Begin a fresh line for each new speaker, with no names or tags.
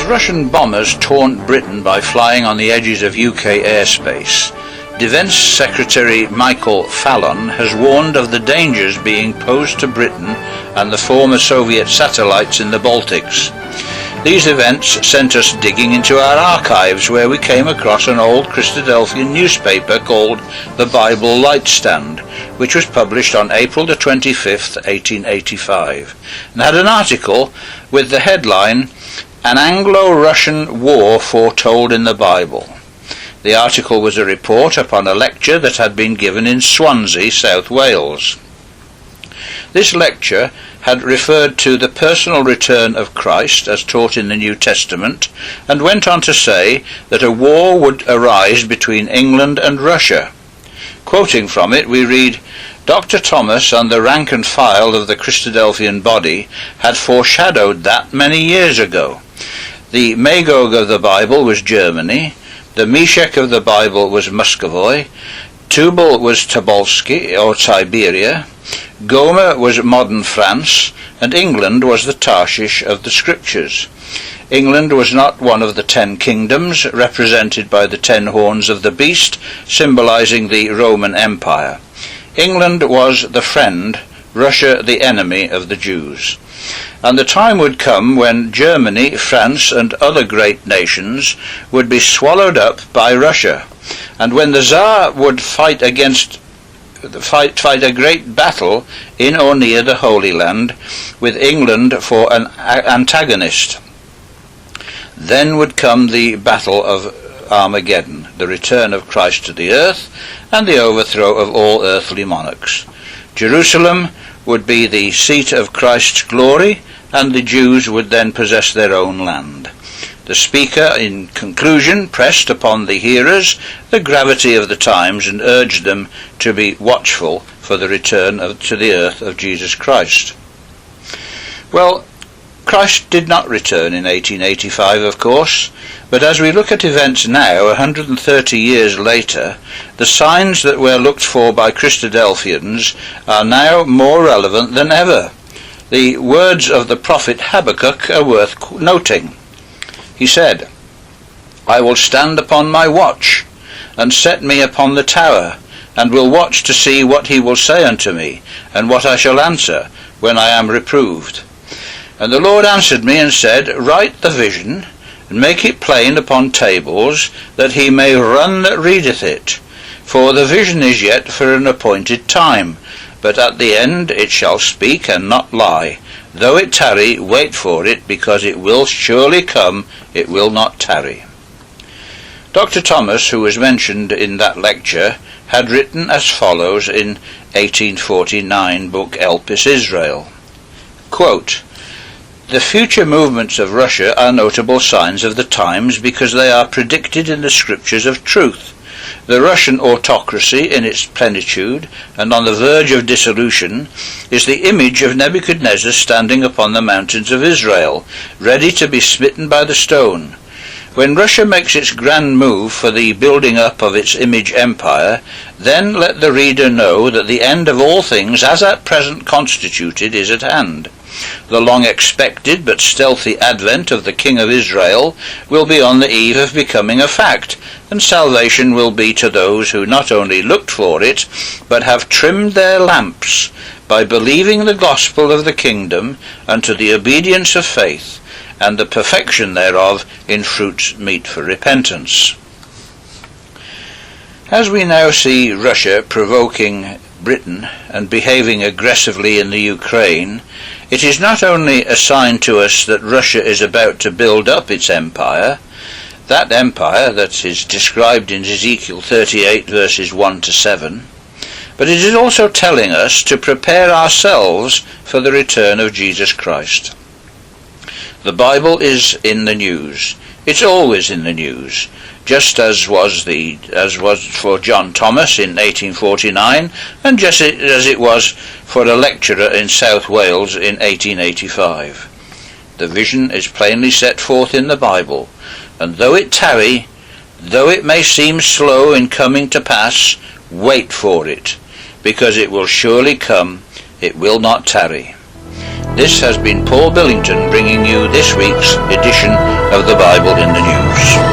As Russian bombers taunt Britain by flying on the edges of UK airspace, Defence Secretary Michael Fallon has warned of the dangers being posed to Britain and the former Soviet satellites in the Baltics. These events sent us digging into our archives, where we came across an old Christadelphian newspaper called The Bible Lightstand, which was published on April the 25th, 1885, and had an article with the headline, "An Anglo-Russian War Foretold in the Bible." The article was a report upon a lecture that had been given in Swansea, South Wales. This lecture had referred to the personal return of Christ as taught in the New Testament, and went on to say that a war would arise between England and Russia. Quoting from it, we read, "Dr. Thomas and the rank and file of the Christadelphian body had foreshadowed that many years ago. The Magog of the Bible was Germany, the Meshech of the Bible was Muscovy, Tubal was Tobolsky or Siberia, Gomer was modern France, and England was the Tarshish of the Scriptures. England was not one of the 10 kingdoms, represented by the 10 horns of the beast, symbolizing the Roman Empire. England was the friend, Russia the enemy of the Jews. And the time would come when Germany, France, and other great nations would be swallowed up by Russia, and when the Tsar would fight a great battle in or near the Holy Land, with England for an antagonist. Then would come the Battle of Armageddon, the return of Christ to the earth, and the overthrow of all earthly monarchs. Jerusalem would be the seat of Christ's glory, and the Jews would then possess their own land. The speaker, in conclusion, pressed upon the hearers the gravity of the times and urged them to be watchful for the return to the earth of Jesus Christ. Well, Christ did not return in 1885, of course, but as we look at events now, 130 years later, the signs that were looked for by Christadelphians are now more relevant than ever. The words of the prophet Habakkuk are worth noting. He said, "I will stand upon my watch, and set me upon the tower, and will watch to see what he will say unto me, and what I shall answer, when I am reproved. And the Lord answered me and said, Write the vision, and make it plain upon tables, that he may run that readeth it. For the vision is yet for an appointed time, but at the end it shall speak and not lie. Though it tarry, wait for it, because it will surely come, it will not tarry." Dr. Thomas, who was mentioned in that lecture, had written as follows in 1849 book Elpis Israel. Quote, "The future movements of Russia are notable signs of the times because they are predicted in the scriptures of truth. The Russian autocracy in its plenitude and on the verge of dissolution is the image of Nebuchadnezzar standing upon the mountains of Israel, ready to be smitten by the stone. When Russia makes its grand move for the building up of its image empire, then let the reader know that the end of all things as at present constituted is at hand. The long-expected but stealthy advent of the King of Israel will be on the eve of becoming a fact, and salvation will be to those who not only looked for it, but have trimmed their lamps by believing the gospel of the kingdom unto the obedience of faith, and the perfection thereof in fruits meet for repentance." As we now see Russia provoking Britain and behaving aggressively in the Ukraine, it is not only a sign to us that Russia is about to build up its empire, that empire that is described in Ezekiel 38 verses 1 to 7, but it is also telling us to prepare ourselves for the return of Jesus Christ. The Bible is in the news. It's always in the news, just as was for John Thomas in 1849, and just as it was for a lecturer in South Wales in 1885. The vision is plainly set forth in the Bible, and though it tarry, though it may seem slow in coming to pass, wait for it, because it will surely come, it will not tarry. This has been Paul Billington bringing you this week's edition of the Bible in the News.